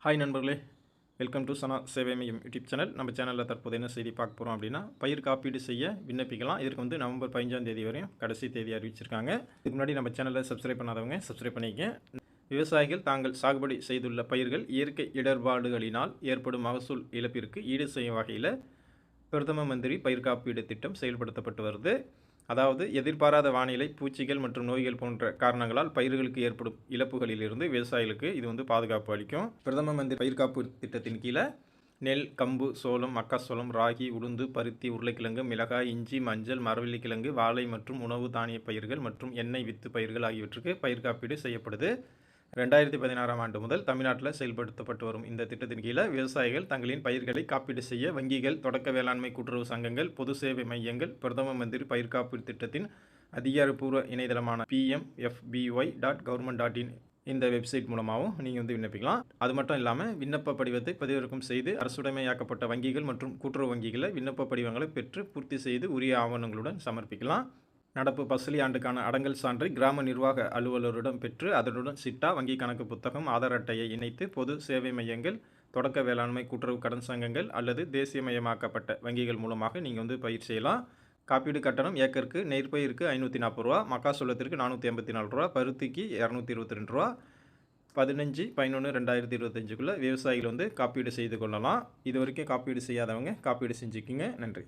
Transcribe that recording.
Hi நண்பர்களே, welcome to சனா சேவை மையம் யூடியூப் சேனல். நம்ம சேனலில் தற்போது என்ன செய்தி பார்க்க போகிறோம் அப்படின்னா, பயிர் காப்பீடு செய்ய விண்ணப்பிக்கலாம். இதற்கு வந்து நவம்பர் 15ஆம் தேதி வரையும் கடைசி தேதி அறிவிச்சிருக்காங்க. இதுக்கு முன்னாடி நம்ம சேனலை சப்ஸ்கிரைப் பண்ணாதவங்க சப்ஸ்கிரைப் பண்ணிக்க. விவசாயிகள் தாங்கள் சாகுபடி செய்துள்ள பயிர்கள் இயற்கை இடர்பாடுகளினால் ஏற்படும் மகசூல் இழப்பிற்கு ஈடு செய்யும் வகையில் பிரதம மந்திரி பயிர் காப்பீடு திட்டம் செயல்படுத்தப்பட்டு வருது. அதாவது எதிர்பாராத வானிலை, பூச்சிகள் மற்றும் நோய்கள் போன்ற காரணங்களால் பயிர்களுக்கு ஏற்படும் இழப்புகளிலிருந்து விவசாயிகளுக்கு இது வந்து பாதுகாப்பு அளிக்கும். பிரதம மந்திரி பயிர் காப்பீடு திட்டத்தின் கீழே நெல், கம்பு, சோளம், மக்காச்சோளம், ராகி, உளுந்து, பருத்தி, உருளைக்கிழங்கு, மிளகாய், இஞ்சி, மஞ்சள், மரவள்ளிக்கிழங்கு, வாழை மற்றும் உணவு தானிய பயிர்கள் மற்றும் எண்ணெய் வித்து பயிர்கள் ஆகியவற்றுக்கு பயிர் காப்பீடு செய்யப்படுது. 2016ஆம் ஆண்டு முதல் தமிழ்நாட்டில் செயல்படுத்தப்பட்டு வரும் இந்த திட்டத்தின் கீழே விவசாயிகள் தங்களின் பயிர்களை காப்பீடு செய்ய வங்கிகள், தொடக்க வேளாண்மை கூட்டுறவு சங்கங்கள், பொது சேவை மையங்கள், பிரதம மந்திரி பயிர் காப்பீடு திட்டத்தின் அதிகாரப்பூர்வ இணையதளமான pmfby.government.in இந்த வெப்சைட் மூலமாகவும் நீங்கள் வந்து விண்ணப்பிக்கலாம். அது மட்டும் இல்லாமல் விண்ணப்ப படிவத்தை பதிவிறக்கம் செய்து அரசுடைமையாக்கப்பட்ட வங்கிகள் மற்றும் கூட்டுறவு வங்கிகளை விண்ணப்ப படிவங்களை பெற்று பூர்த்தி செய்து உரிய ஆவணங்களுடன் சமர்ப்பிக்கலாம். நடப்பு பசுலி ஆண்டுக்கான அடங்கல் சான்றை கிராம நிர்வாக அலுவலரிடம் பெற்று அதனுடன் சிட்டா, வங்கி கணக்கு புத்தகம், ஆதார் அட்டையை இணைத்து பொது சேவை மையங்கள், தொடக்க வேளாண்மை கூட்டுறவு கடன் சங்கங்கள் அல்லது தேசியமயமாக்கப்பட்ட வங்கிகள் மூலமாக நீங்கள் வந்து பயிர் செய்யலாம். காப்பீடு கட்டணம் ஏக்கருக்கு நெற்பயிருக்கு 540 ரூபா, மக்காச்சோளத்திற்கு 484 ரூபா, பருத்திக்கு 222 ரூபா. 15/11/2025 விவசாயிகள் வந்து காப்பீடு செய்து கொள்ளலாம். இது வரைக்கும் காப்பீடு செய்யாதவங்க காப்பீடு செஞ்சுக்கிங்க. நன்றி.